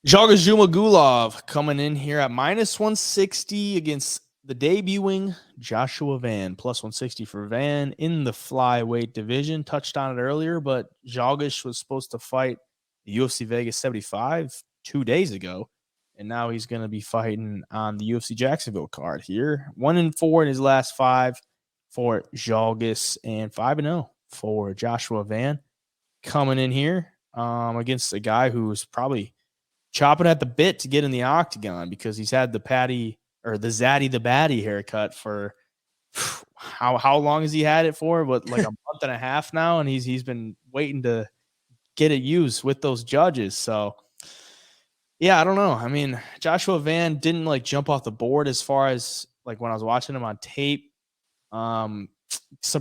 Zhalgas Zhumagulov coming in here at minus 160 against the debuting Joshua Van. Plus 160 for Van in the flyweight division. Touched on it earlier, but Zhalgas was supposed to fight the UFC Vegas 75 2 days ago, and now he's going to be fighting on the UFC Jacksonville card here. 1-4 in his last 5 for Zhalgas and 5-0 for Joshua Van. Coming in here against a guy who's probably chopping at the bit to get in the octagon because he's had the Zaddy the Batty haircut for how long has he had it for? But like a month and a half now, and he's been waiting to get it used with those judges. So yeah, I don't know. I mean, Joshua Van didn't like jump off the board as far as like when I was watching him on tape. Some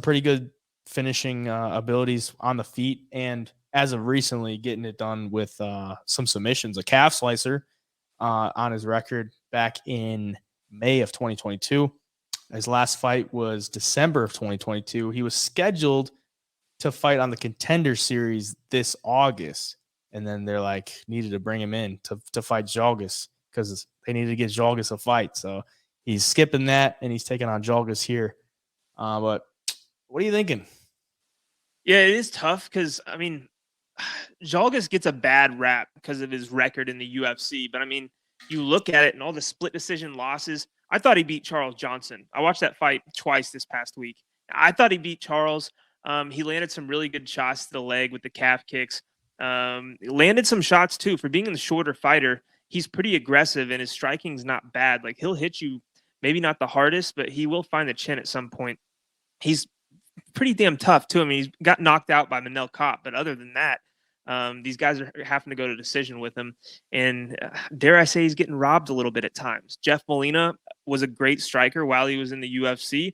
pretty good finishing abilities on the feet, and as of recently getting it done with some submissions, a calf slicer on his record back in May of 2022. His last fight was December of 2022. He was scheduled to fight on the Contender Series this August, and then they're like needed to bring him in to fight Zhalgas because they needed to get Zhalgas a fight. So he's skipping that, and he's taking on Zhalgas here. But what are you thinking? Yeah, it is tough because, I mean, Zhalgas gets a bad rap because of his record in the UFC. But, I mean, you look at it and all the split decision losses. I thought he beat Charles Johnson. I watched that fight twice this past week. I thought he beat Charles. He landed some really good shots to the leg with the calf kicks. Landed some shots, too. For being the shorter fighter, he's pretty aggressive, and his striking's not bad. Like, he'll hit you, maybe not the hardest, but he will find the chin at some point. He's pretty damn tough, too. I mean, he's got knocked out by Manel Kape, but other than that, these guys are having to go to decision with him. And dare I say he's getting robbed a little bit at times. Jeff Molina was a great striker while he was in the UFC,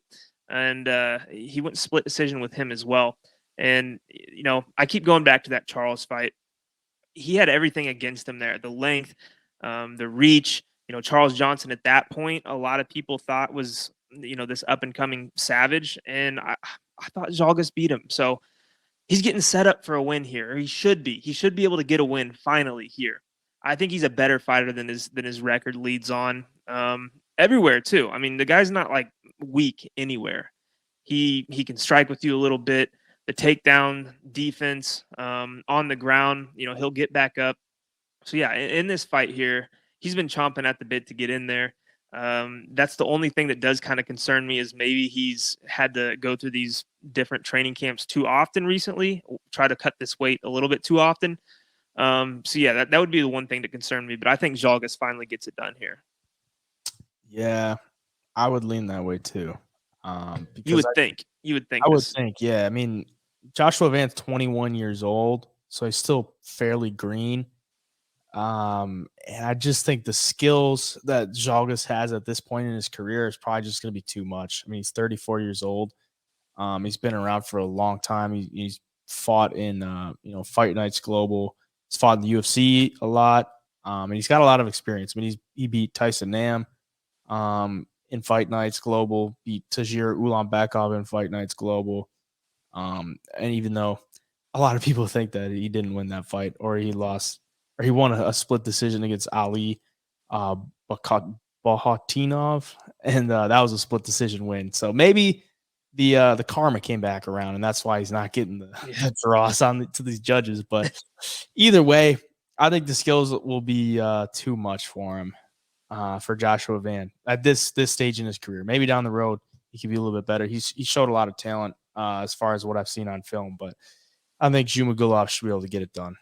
and he went split decision with him as well. And, you know, I keep going back to that Charles fight. He had everything against him there. The length, the reach. You know, Charles Johnson at that point, a lot of people thought was, you know, this up-and-coming savage, and I thought Zhalgas beat him. So he's getting set up for a win here. He should be. He should be able to get a win finally here. I think he's a better fighter than his record leads on. Everywhere too. I mean, the guy's not like weak anywhere. He can strike with you a little bit. The takedown defense on the ground, you know, he'll get back up. So yeah, in this fight here, he's been chomping at the bit to get in there. That's the only thing that does kind of concern me is maybe he's had to go through these different training camps too often recently, try to cut this weight a little bit too often. So yeah, that would be the one thing to concern me, but I think Zhalgas finally gets it done here. Yeah, I would lean that way too. You would think. I would think, yeah. I mean, Joshua Van's 21 years old, so he's still fairly green. And I just think the skills that Zhalgas has at this point in his career is probably just going to be too much. I mean, he's 34 years old. He's been around for a long time. He's fought in, Fight Nights Global. He's fought in the UFC a lot. And he's got a lot of experience. I mean, he beat Tyson Nam in Fight Nights Global, beat Tajir Ulanbekov in Fight Nights Global. And even though a lot of people think that he didn't win that fight or he lost, or he won a split decision against Ali Bakhatinov, and that was a split decision win. So maybe the karma came back around, and that's why he's not getting the dross to these judges. But either way, I think the skills will be too much for him, for Joshua Van at this stage in his career. Maybe down the road he could be a little bit better. He showed a lot of talent as far as what I've seen on film, but I think Zhumagulov should be able to get it done.